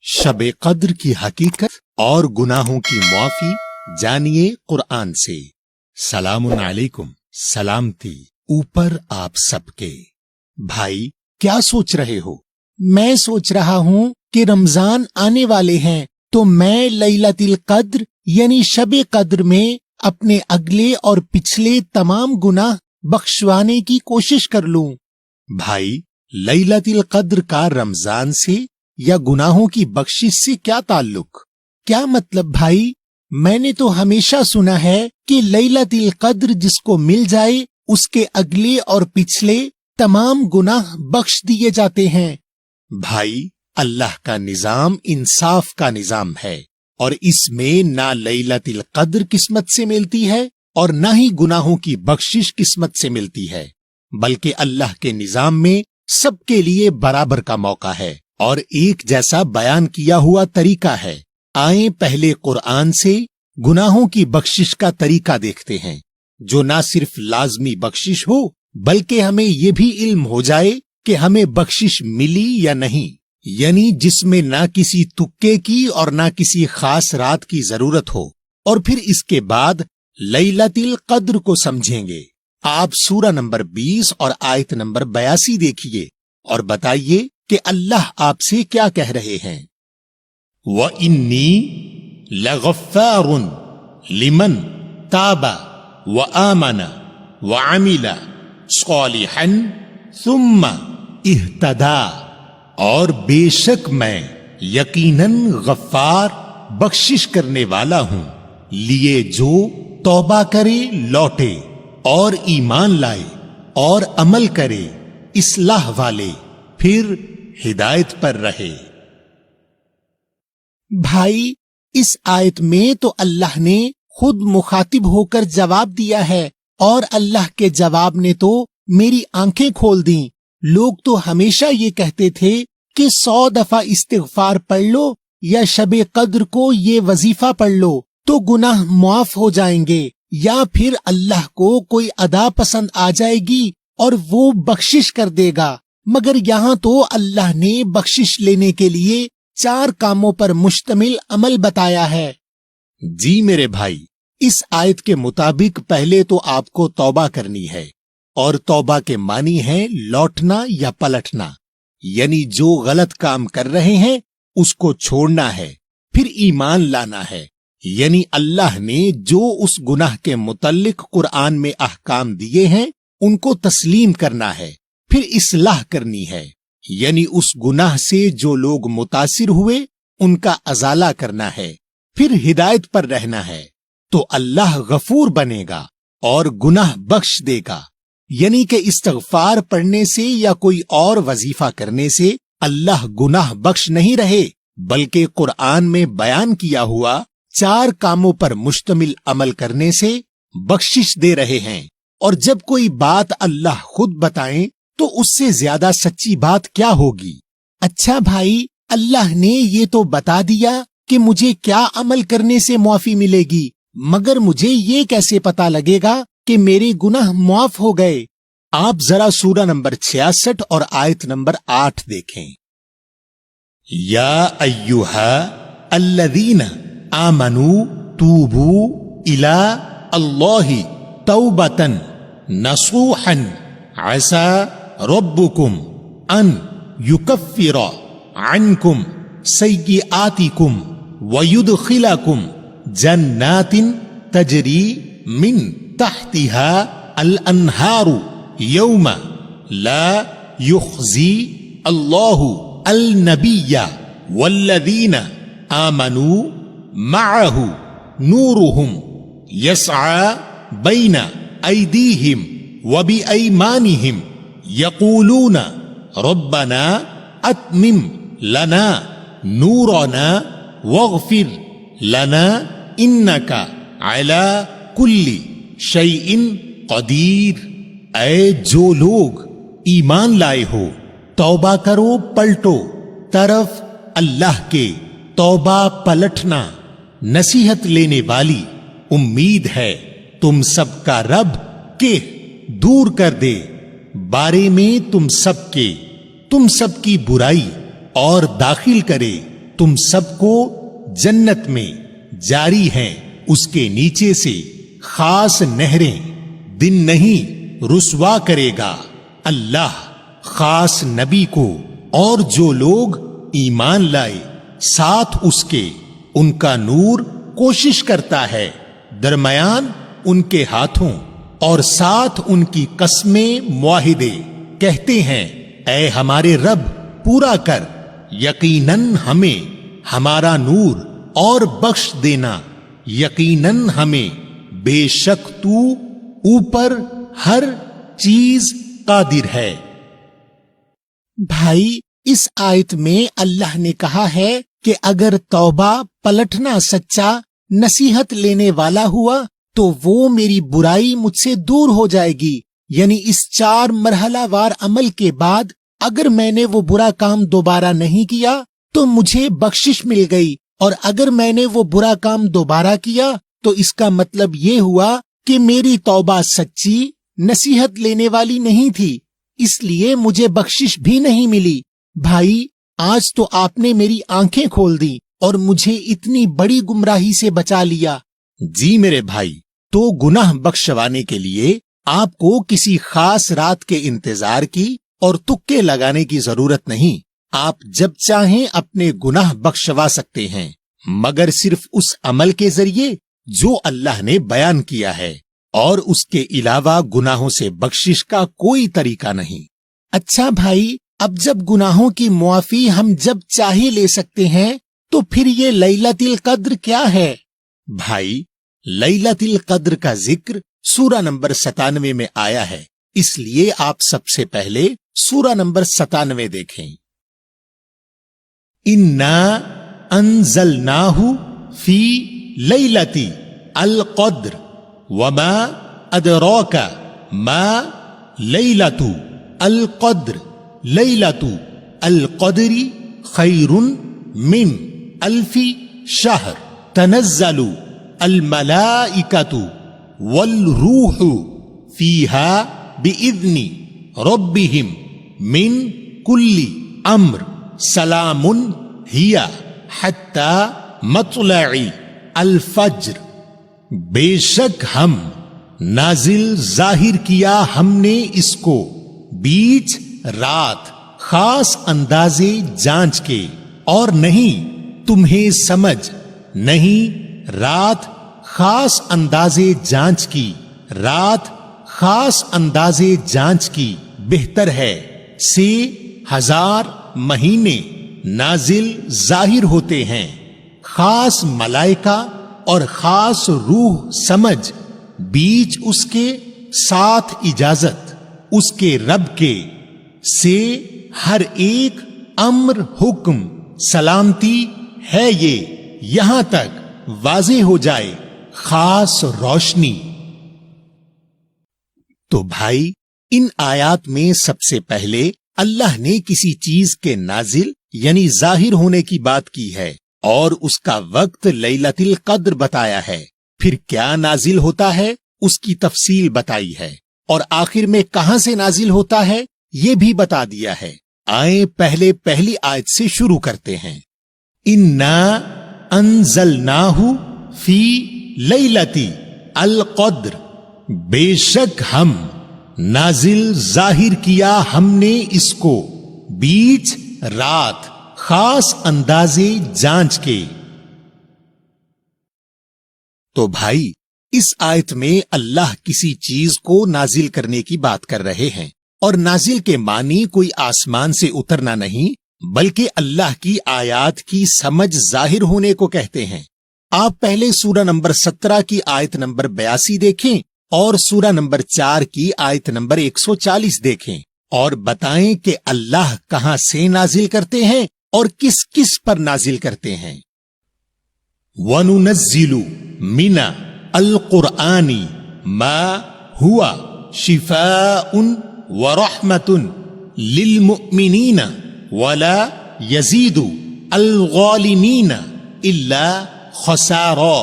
शब कद्र की हकीकत और गुनाहों की मुआफी जानिए कुरान से। सलामुन अलैकुम, सलामती ऊपर आप सबके। भाई, क्या सोच रहे हो? मैं सोच रहा हूँ कि रमजान आने वाले हैं, तो मैं लैलतुल कद्र यानी शब कद्र में अपने अगले और पिछले तमाम गुनाह बख्शवाने की कोशिश कर लूं। भाई, लैलतुल कद्र का रमजान से या गुनाहों की बख्शिश से क्या ताल्लुक? क्या मतलब भाई? मैंने तो हमेशा सुना है कि लैलतुल कद्र जिसको मिल जाए उसके अगले और पिछले तमाम गुनाह बख्श दिए जाते हैं। भाई, अल्लाह का निजाम इंसाफ का निजाम है और इसमें ना लैलतुल कद्र किस्मत से मिलती है और ना ही गुनाहों की बख्शिश किस्मत से मिलती है, बल्कि अल्लाह के निजाम में सबके लिए बराबर का मौका है और एक जैसा बयान किया हुआ तरीका है। आए पहले कुरान से गुनाहों की बख्शिश का तरीका देखते हैं, जो ना सिर्फ लाजमी बख्शिश हो बल्कि हमें ये भी इल्म हो जाए कि हमें बख्शिश मिली या नहीं, यानी जिसमें ना किसी तुक्के की और ना किसी खास रात की जरूरत हो। और फिर इसके बाद लैलतुल कद्र को समझेंगे। आप सूरा नंबर 20 और आयत नंबर 82 देखिए और बताइए कि अल्लाह आपसे क्या कह रहे हैं। व इन्नी लगफ्फारुन लिमन ताबा व आमना व अमिला सालिहन सुम्मा इह्तदा, और बेशक मैं यकीनन गफ्फार बख्शिश करने वाला हूं, लिए जो तौबा करे लौटे और ईमान लाए और अमल करे इस्लाह वाले, फिर हिदायत पर रहे। भाई, इस आयत में तो अल्लाह ने खुद मुखातिब होकर जवाब दिया है और अल्लाह के जवाब ने तो मेरी आंखें खोल दी। लोग तो हमेशा ये कहते थे कि 100 दफा इस्तिगफार पढ़ लो या शब कद्र को ये वजीफा पढ़ लो तो गुनाह मुआफ हो जाएंगे, या फिर अल्लाह को कोई अदा पसंद आ जाएगी और वो बख्शिश कर देगा। मगर यहाँ तो अल्लाह ने बख्शिश लेने के लिए 4 कामों पर मुश्तमिल अमल बताया है। जी मेरे भाई, इस आयत के मुताबिक पहले तो आपको तौबा करनी है, और तौबा के मानी है लौटना या पलटना, यानी जो गलत काम कर रहे हैं उसको छोड़ना है। फिर ईमान लाना है, यानी अल्लाह ने जो उस गुनाह के मुतल्लिक कुरान में अहकाम दिए हैं उनको तस्लीम करना है। फिर इस्लाह करनी है, यानी उस गुनाह से जो लोग मुतासिर हुए उनका अजाला करना है। फिर हिदायत पर रहना है, तो अल्लाह गफूर बनेगा और गुनाह बख्श देगा। यानी कि इस्तिगफार पढ़ने से या कोई और वजीफा करने से अल्लाह गुनाह बख्श नहीं रहे, बल्कि कुरान में बयान किया हुआ 4 कामों पर मुश्तमिल अमल करने से बख्शिश दे रहे हैं। और जब कोई बात अल्लाह खुद बताएं तो उससे ज्यादा सच्ची बात क्या होगी। अच्छा भाई, अल्लाह ने ये तो बता दिया कि मुझे क्या अमल करने से मुआफी मिलेगी, मगर मुझे ये कैसे पता लगेगा कि मेरे गुनाह मुआफ हो गए? आप जरा सूरा नंबर 66 और आयत नंबर 8 देखें। या अय्युहा अल्लज़ीना आमनू तूबू इला अल्लाहि तौबतन नसूहन असा रब्बुकुम अन युकफ्फिरा अन्कुम सय्यिआतिकुम वयुदखिलकुम जन्नातिन तजरी मिन तहतिहा अल अन्हारु यौमा ला युख्जी अल्लाहु अल नबिय्या वल्लज़ीना आमनू मअहु नूरुहुम यस्आ बैना ऐदीहिम व बिअयमानिहिम यक़ूलूना रब्बना अत्मिम लना नूरना वग़फिर लना इन्नका अला कुल्ली शैइन क़दीर। ऐ जो लोग ईमान लाए हो, तौबा करो, पलटो तरफ अल्लाह के। तौबा पलटना नसीहत लेने वाली, उम्मीद है तुम सबका रब के दूर कर दे बारे में तुम सबकी बुराई और दाखिल करे तुम सबको जन्नत में जारी हैं उसके नीचे से खास नहरें, दिन नहीं रुसवा करेगा अल्लाह खास नबी को और जो लोग ईमान लाए साथ उसके, उनका नूर कोशिश करता है दरमियान उनके हाथों, और साथ उनकी कस्में मुआहिदे, कहते हैं ऐ हमारे रब पूरा कर, यकीनन हमें हमारा नूर और बख्श देना, यकीनन हमें बेशक तू ऊपर हर चीज कादिर है। भाई, इस आयत में अल्लाह ने कहा है कि अगर तौबा पलटना सच्चा नसीहत लेने वाला हुआ तो वो मेरी बुराई मुझसे दूर हो जाएगी। यानी इस 4 मरहलावार अमल के बाद अगर मैंने वो बुरा काम दोबारा नहीं किया तो मुझे बख्शिश मिल गई, और अगर मैंने वो बुरा काम दोबारा किया तो इसका मतलब ये हुआ कि मेरी तौबा सच्ची नसीहत लेने वाली नहीं थी, इसलिए मुझे बख्शिश भी नहीं मिली। भाई, आज तो आपने मेरी आंखें खोल दी और मुझे इतनी बड़ी गुमराही से बचा लिया। जी मेरे भाई, तो गुनाह बख्शवाने के लिए आपको किसी खास रात के इंतजार की और तुक्के लगाने की जरूरत नहीं। आप जब चाहें अपने गुनाह बख्शवा सकते हैं, मगर सिर्फ उस अमल के जरिए जो अल्लाह ने बयान किया है, और उसके अलावा गुनाहों से बख्शिश का कोई तरीका नहीं। अच्छा भाई, अब जब गुनाहों की मुआफी हम जब चाहे ले सकते हैं तो फिर ये लैलतुल कद्र क्या है? भाई, लैलतुल कद्र का जिक्र सूरा नंबर 97 में आया है, इसलिए आप सबसे पहले सूरा नंबर 97 देखें। इन्ना अंज़लनाहु फी लैलती अल कद्र वमा अदराका मा लैलतु अल कद्र लैलतु अल कद्री खैरुन मिन अल्फी शहर तनज़्ज़लु अल मलाइकतु वल रूहु फीहा बिइज़्नि रब्बिहिम मिन कुल्ली अम्र सलामुन हिया हत्ता मतलई अल फज्र। बेशक हम नाजिल जाहिर किया हमने इसको बीच रात खास अंदाजे जांच के, और नहीं तुम्हें समझ नहीं रात खास अंदाजे जांच की, रात खास अंदाजे जांच की बेहतर है से 1000 महीने नाजिल जाहिर होते हैं। खास मलाइका और खास रूह समझ बीच उसके साथ इजाजत उसके रब के से हर एक अम्र हुक्म सलामती है, ये यहां तक वाज़े हो जाए खास रोशनी। तो भाई, इन आयात में सबसे पहले अल्लाह ने किसी चीज के नाजिल यानी जाहिर होने की बात की है और उसका वक्त लैलतुल कद्र बताया है। फिर क्या नाजिल होता है उसकी तफसील बताई है, और आखिर में कहां से नाजिल होता है ये भी बता दिया है। आए पहले पहली आयत से शुरू करते हैं। इन्ना अंज़लनाहु फी लैलती अल कद्र, बेशक हम नाजिल जाहिर किया हमने इसको बीच रात खास अंदाजे जांच के। तो भाई, इस आयत में अल्लाह किसी चीज को नाजिल करने की बात कर रहे हैं, और नाजिल के मानी कोई आसमान से उतरना नहीं, बल्कि अल्लाह की आयात की समझ जाहिर होने को कहते हैं। आप पहले सूरा नंबर 17 की आयत नंबर 82 देखें और सूरा नंबर 4 की आयत नंबर 140 देखें, और बताएं कि अल्लाह कहां से नाजिल करते हैं और किस किस पर नाजिल करते हैं। वनुनज़्ज़िलु मिना अल कुरआनी मा हुआ शिफाउन व रहमतुन लिल मुमिनीना वला यजीदु अल ग़ालिमीना इल्ला खसारा,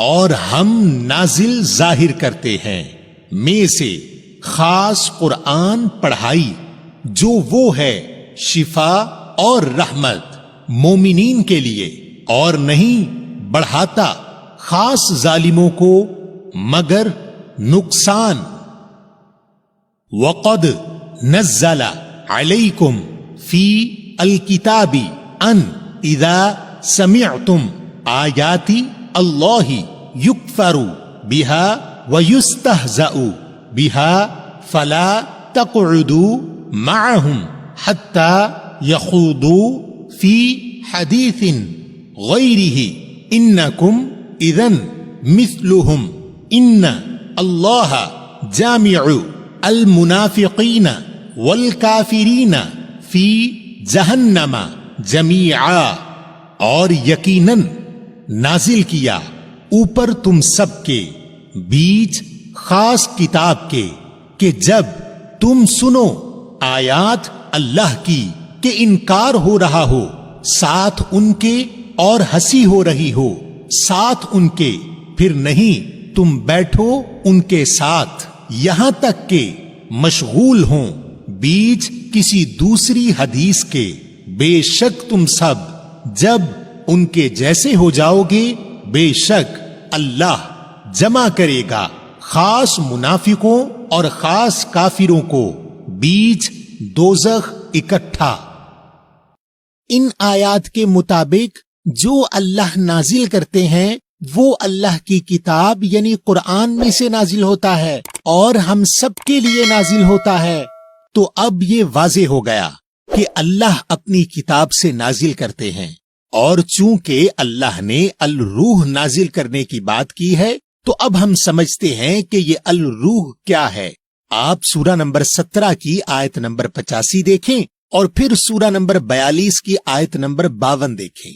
और हम नाजिल जाहिर करते हैं में से खास कुरान पढ़ाई जो वो है शिफा और रहमत मोमिनीन के लिए और नहीं बढ़ाता खास जालिमों को मगर नुकसान। वक़द नज़्ज़ला अलैकुम फी अल-किताबी अन इज़ा समिअतुम आयाति अल्लाहि युकफरु बिहा व युस्तहज़अु बिहा फला तक़उदू मअहुम हत्ता यख़ूदू फी हदीसिन गैरिही इन्नकुम इज़न मिस्लुहुम इन्न अल्लाह जामिउ अल मुनाफिकीन वल काफिरीन फी जहन्नमा जमीआ। और यकीनन नाजिल किया ऊपर तुम सबके बीच खास किताब के कि जब तुम सुनो आयात अल्लाह की कि इनकार हो रहा हो साथ उनके और हंसी हो रही हो साथ उनके, फिर नहीं तुम बैठो उनके साथ यहां तक के मशगूल हों बीच किसी दूसरी हदीस के। बेशक तुम सब जब उनके जैसे हो जाओगे बेशक अल्लाह जमा करेगा खास मुनाफिकों और खास काफिरों को बीच दोज़ख इकट्ठा। इन आयात के मुताबिक जो अल्लाह नाजिल करते हैं वो अल्लाह की किताब यानी कुरान में से नाजिल होता है और हम सब के लिए नाजिल होता है। तो अब ये वाज़े हो गया कि अल्लाह अपनी किताब से नाजिल करते हैं, और चूंकि अल्लाह ने अल रूह नाजिल करने की बात की है तो अब हम समझते हैं कि ये अल रूह क्या है। आप सूरा नंबर 17 की आयत नंबर 85 देखें और फिर सूरा नंबर 42 की आयत नंबर 52 देखें।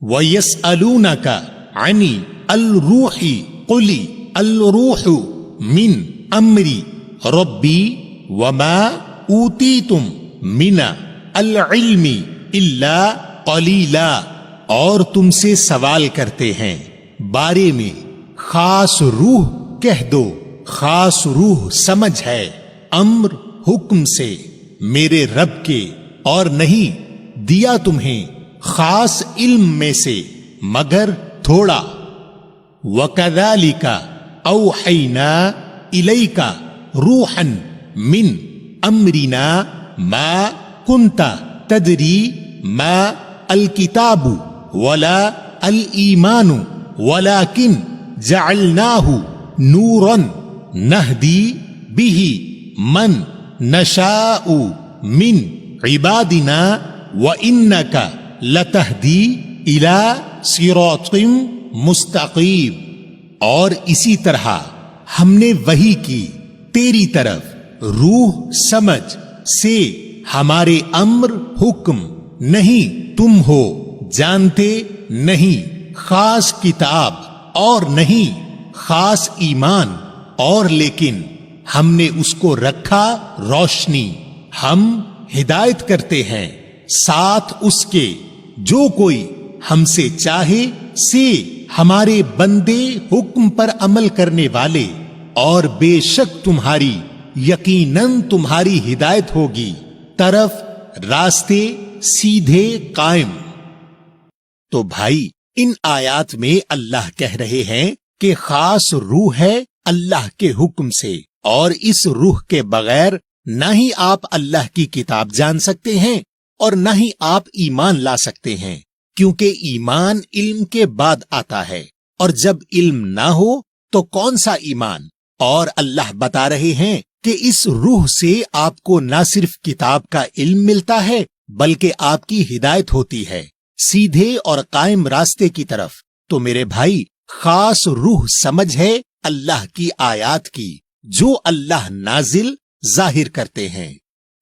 वयस्अलूनका अनि अल रूही कुली अल रूहु मिन अम्री रब्बी वमा ऊतीतुम मिना अल इल्मी इल्ला कलीला। और तुमसे सवाल करते हैं बारे में खास रूह कह दो, खास रूह समझ है अम्र हुक्म से मेरे रब के, और नहीं दिया तुम्हें खास इल्म में से मगर थोड़ा। वकदालिका औहैना इलैका रूहन मिन अम्रिना मा कुंता तदरी मा अल किताबु वला अल ईमानु वलाकिन जअलनाहु नूरन नहदी बिही मन नशाउ मिन इबादिना व इन्नका लतहदी इला सिरातिम मुस्तकीम। और इसी तरह हमने वही की तेरी तरफ रूह समझ से हमारे अम्र हुक्म, नहीं तुम हो जानते, नहीं खास किताब और नहीं खास ईमान, और लेकिन हमने उसको रखा रोशनी। हम हिदायत करते हैं साथ उसके जो कोई हमसे चाहे से हमारे बंदे हुक्म पर अमल करने वाले, और बेशक तुम्हारी यकीनन तुम्हारी हिदायत होगी तरफ रास्ते सीधे कायम। तो भाई इन आयात में अल्लाह कह रहे हैं कि खास रूह है अल्लाह के हुक्म से, और इस रूह के बगैर न ही आप अल्लाह की किताब जान सकते हैं और न ही आप ईमान ला सकते हैं, क्योंकि ईमान इल्म के बाद आता है, और जब इल्म ना हो तो कौन सा ईमान। और अल्लाह बता रहे हैं कि इस रूह से आपको न सिर्फ किताब का इल्म मिलता है बल्कि आपकी हिदायत होती है सीधे और कायम रास्ते की तरफ। तो मेरे भाई खास रूह समझ है अल्लाह की आयात की जो अल्लाह नाजिल जाहिर करते हैं।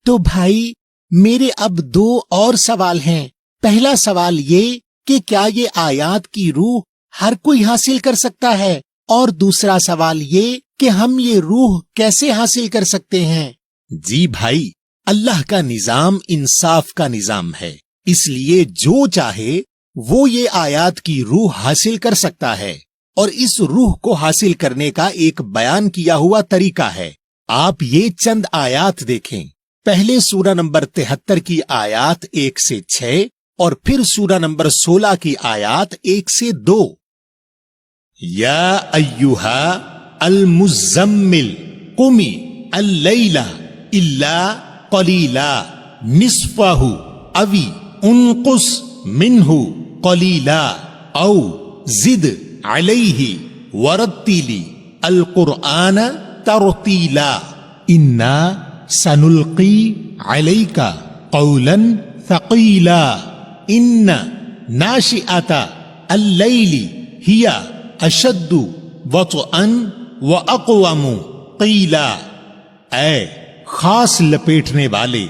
तो भाई मेरे अब दो और सवाल हैं। पहला सवाल ये कि क्या ये आयात की रूह हर कोई हासिल कर सकता है, और दूसरा सवाल ये कि हम ये रूह कैसे हासिल कर सकते हैं। जी भाई, अल्लाह का निजाम इंसाफ का निजाम है, इसलिए जो चाहे वो ये आयात की रूह हासिल कर सकता है, और इस रूह को हासिल करने का एक बयान किया हुआ तरीका है। आप ये चंद आयात देखें। पहले सूरा नंबर 73 की आयात 1 से 6 और फिर सूरा नंबर 16 की आयत 1 से 2। या अय्युहा अल मुज़म्मिल कुमी अल-लैला इल्ला क़लीला निस्फ़हु अवी उनकुस मिन्हु क़लीला औ ज़िद अलैहि वरत्तिली अल कुरआन तरतीला इन्ना सनुल्की अलैका क़ौलन थक़ीला इन्न नाशिअता अल-लैली हिया अशद्दु वत्अन व अक़वमु क़ीला। ऐ खास लपेटने वाले,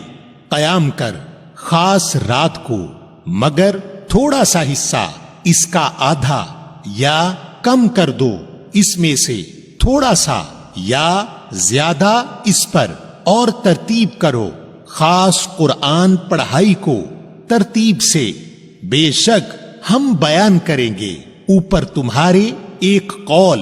कयाम कर खास रात को, मगर थोड़ा सा हिस्सा, इसका आधा या कम कर दो इसमें से थोड़ा सा या ज्यादा इस पर, और तरतीब करो खास कुरान पढ़ाई को तरतीब से। बेशक हम बयान करेंगे ऊपर तुम्हारे एक कौल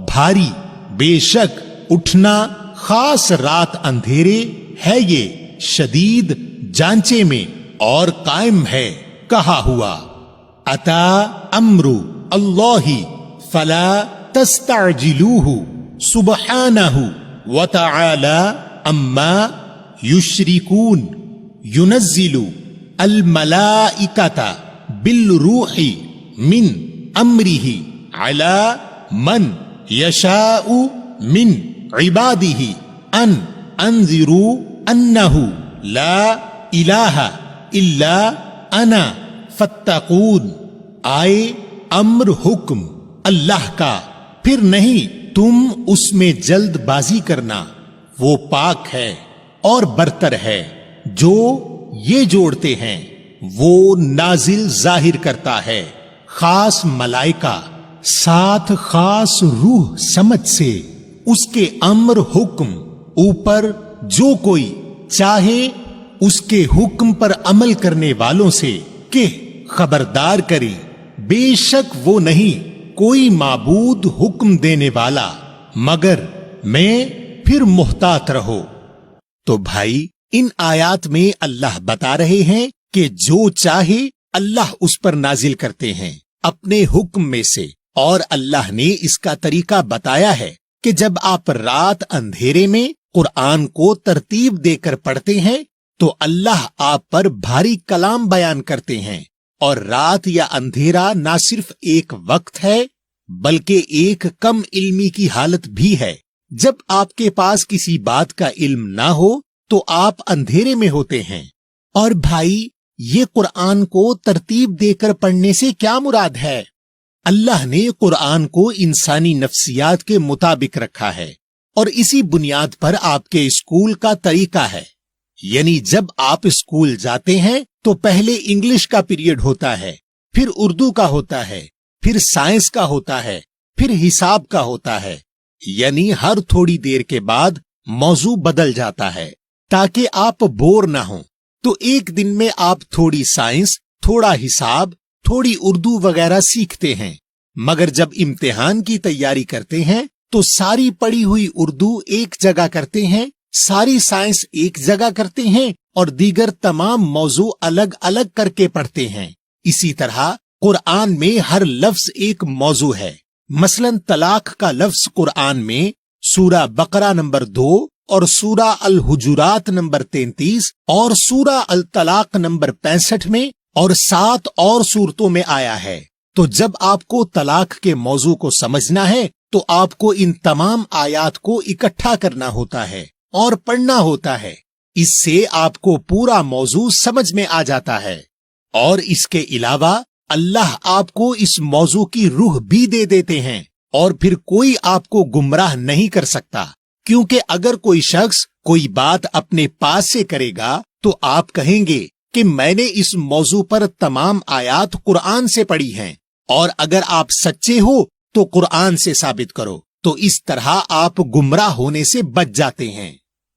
भारी। बेशक उठना खास रात अंधेरे है ये शदीद जांचे में और कायम है। कहा हुआ अता अम्रु अल्लाही फला तस्तअजिलूहु सुब्हानहु व तआला अम्मा युश्रिकून युनज़्ज़िलु अल मलाइकता बिल रूहि मिन अम्रिही अला मन यशाउ मिन इबादिही अन अंज़िरू अन्नहु ला इलाहा इल्ला अना फत्तकून। आए अम्र हुक्म अल्लाह का, फिर नहीं तुम उसमें जल्दबाजी करना, वो पाक है और बरतर है। जो ये जोड़ते हैं वो नाजिल जाहिर करता है खास मलाइका साथ खास रूह समझ से, उसके अम्र हुक्म ऊपर जो कोई चाहे उसके हुक्म पर अमल करने वालों से कि खबरदार करे, बेशक वो नहीं कोई माबूद हुक्म देने वाला मगर मैं, फिर मुहतात रहो। तो भाई इन आयात में अल्लाह बता रहे हैं कि जो चाहे अल्लाह उस पर नाजिल करते हैं अपने हुक्म में से, और अल्लाह ने इसका तरीका बताया है कि जब आप रात अंधेरे में कुरान को तरतीब देकर पढ़ते हैं तो अल्लाह आप पर भारी कलाम बयान करते हैं। और रात या अंधेरा ना सिर्फ एक वक्त है बल्कि एक कम इल्मी की हालत भी है। जब आपके पास किसी बात का इल्म ना हो तो आप अंधेरे में होते हैं। और भाई ये कुरान को तरतीब देकर पढ़ने से क्या मुराद है? अल्लाह ने कुरान को इंसानी नफ्सियात के मुताबिक रखा है और इसी बुनियाद पर आपके स्कूल का तरीका है। यानी जब आप स्कूल जाते हैं तो पहले इंग्लिश का पीरियड होता है, फिर उर्दू का होता है, फिर साइंस का होता है, फिर हिसाब का होता है। यानी हर थोड़ी देर के बाद मौजू बदल जाता है ताकि आप बोर ना हो। तो एक दिन में आप थोड़ी साइंस, थोड़ा हिसाब, थोड़ी उर्दू वगैरह सीखते हैं, मगर जब इम्तिहान की तैयारी करते हैं तो सारी पढ़ी हुई उर्दू एक जगह करते हैं, सारी साइंस एक जगह करते हैं और दीगर तमाम मौजू अलग अलग करके पढ़ते हैं। इसी तरह कुरान में हर लफ्ज एक मौजू है। मसलन तलाक का लफ्ज कुरान में सूरा बकरा नंबर 2 और सूरा अल हुजुरात नंबर 33 और सूरा अल तलाक नंबर 65 में और 7 और सूरतों में आया है। तो जब आपको तलाक के मौजू को समझना है तो आपको इन तमाम आयात को इकट्ठा करना होता है और पढ़ना होता है। इससे आपको पूरा मौजू समझ में आ जाता है। और इसके अलावा अल्लाह आपको इस मौजू की रूह भी दे देते हैं और फिर कोई आपको गुमराह नहीं कर सकता, क्योंकि अगर कोई शख्स कोई बात अपने पास से करेगा तो आप कहेंगे कि मैंने इस मौजू पर तमाम आयात कुरान से पढ़ी हैं, और अगर आप सच्चे हो तो कुरान से साबित करो। तो इस तरह आप गुमराह होने से बच जाते हैं।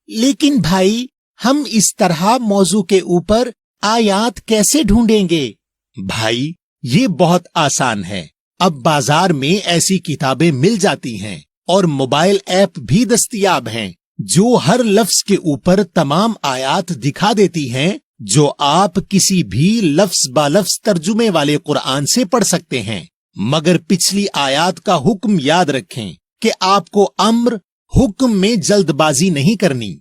लेकिन भाई हम इस तरह मौजू के ऊपर आयात कैसे ढूंढेंगे? भाई ये बहुत आसान है। अब बाजार में ऐसी किताबें मिल जाती हैं और मोबाइल ऐप भी दस्तयाब हैं जो हर लफ्ज के ऊपर तमाम आयात दिखा देती हैं جو آپ کسی بھی لفظ با لفظ ترجمے والے قرآن سے پڑھ سکتے ہیں، مگر پچھلی آیات کا حکم یاد رکھیں کہ آپ کو امر حکم میں جلد بازی نہیں کرنی،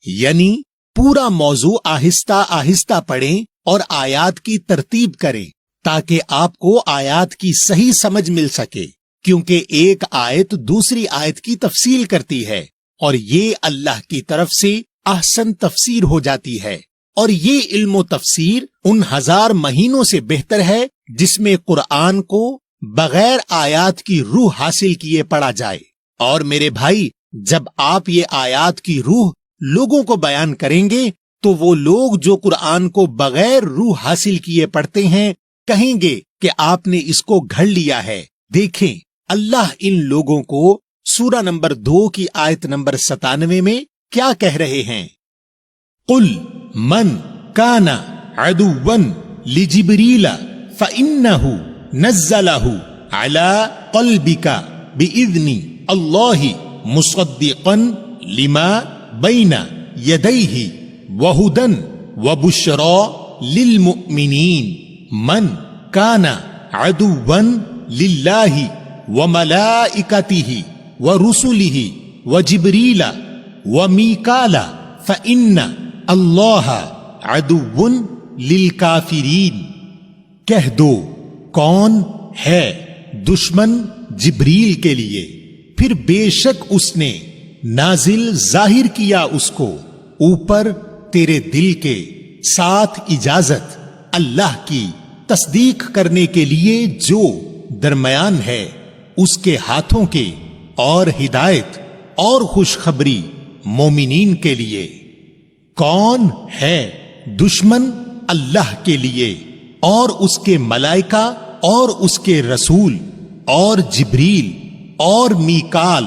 یعنی پورا موضوع آہستہ آہستہ پڑھیں اور آیات کی ترتیب کریں تاکہ آپ کو آیات کی صحیح سمجھ مل سکے، کیونکہ ایک آیت دوسری آیت کی تفصیل کرتی ہے اور یہ اللہ کی طرف سے احسن تفسیر ہو جاتی ہے، اور یہ علم و تفسیر ان 1000 مہینوں سے بہتر ہے جس میں قرآن کو بغیر آیات کی روح حاصل کیے پڑھا جائے۔ اور میرے بھائی، جب آپ یہ آیات کی روح لوگوں کو بیان کریں گے تو وہ لوگ جو قرآن کو بغیر روح حاصل کیے پڑھتے ہیں کہیں گے کہ آپ نے اس کو گھڑ لیا ہے۔ دیکھیں اللہ ان لوگوں کو سورہ نمبر 2 کی آیت نمبر 97 میں کیا کہہ رہے ہیں؟ قل من کان عدوا لجبریل فإنه نزله على قلبك بإذن الله مصدقا لما بين يديه وهدى وبشرى للمؤمنين من كان عدوا لله وملائكته ورسله وجبريل وميكال فإن الله عدو للكافرين۔ کہہ دو کون ہے دشمن جبریل کے لیے، پھر بے شک اس نے نازل ظاہر کیا اس کو اوپر تیرے دل کے ساتھ اجازت اللہ کی تصدیق کرنے کے لیے جو درمیان ہے اس کے ہاتھوں کے، اور ہدایت اور خوشخبری مومنین کے لیے۔ کون ہے دشمن اللہ کے لیے اور اس کے ملائکہ اور اس کے رسول اور جبریل اور میکال،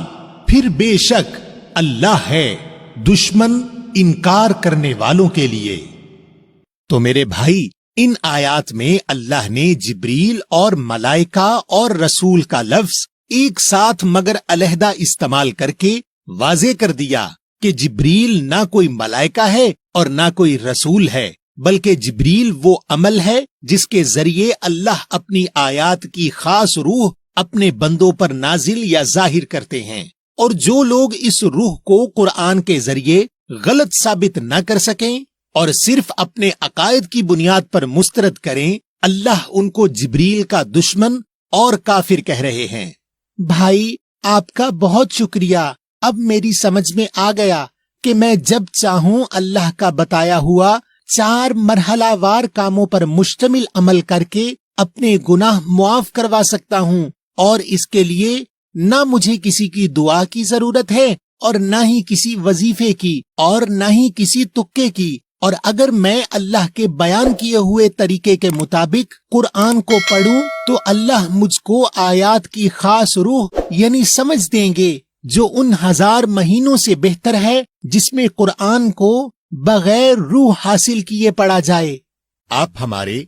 پھر بے شک اللہ ہے دشمن انکار کرنے والوں کے لیے۔ تو میرے بھائی، ان آیات میں اللہ نے جبریل اور ملائکہ اور رسول کا لفظ ایک ساتھ مگر علیحدہ استعمال کر کے واضح کر دیا کہ جبریل نہ کوئی ملائکہ ہے اور نہ کوئی رسول ہے، بلکہ جبریل وہ عمل ہے جس کے ذریعے اللہ اپنی آیات کی خاص روح اپنے بندوں پر نازل یا ظاہر کرتے ہیں، اور جو لوگ اس روح کو قرآن کے ذریعے غلط ثابت نہ کر سکیں اور صرف اپنے عقائد کی بنیاد پر مسترد کریں، اللہ ان کو جبریل کا دشمن اور کافر کہہ رہے ہیں۔ بھائی، آپ کا بہت شکریہ۔ اب میری سمجھ میں آ گیا کہ میں جب چاہوں اللہ کا بتایا ہوا 4 مرحلہ وار کاموں پر مشتمل عمل کر کے اپنے گناہ معاف کروا سکتا ہوں، اور اس کے لیے نہ مجھے کسی کی دعا کی ضرورت ہے اور نہ ہی کسی وظیفے کی اور نہ ہی کسی تکے کی، اور اگر میں اللہ کے بیان کیے ہوئے طریقے کے مطابق قرآن کو پڑھوں تو اللہ مجھ کو آیات کی خاص روح یعنی سمجھ دیں گے، جو ان 1000 مہینوں سے بہتر ہے جس میں قرآن کو بغیر روح حاصل کیے پڑھا جائے۔ آپ ہمارے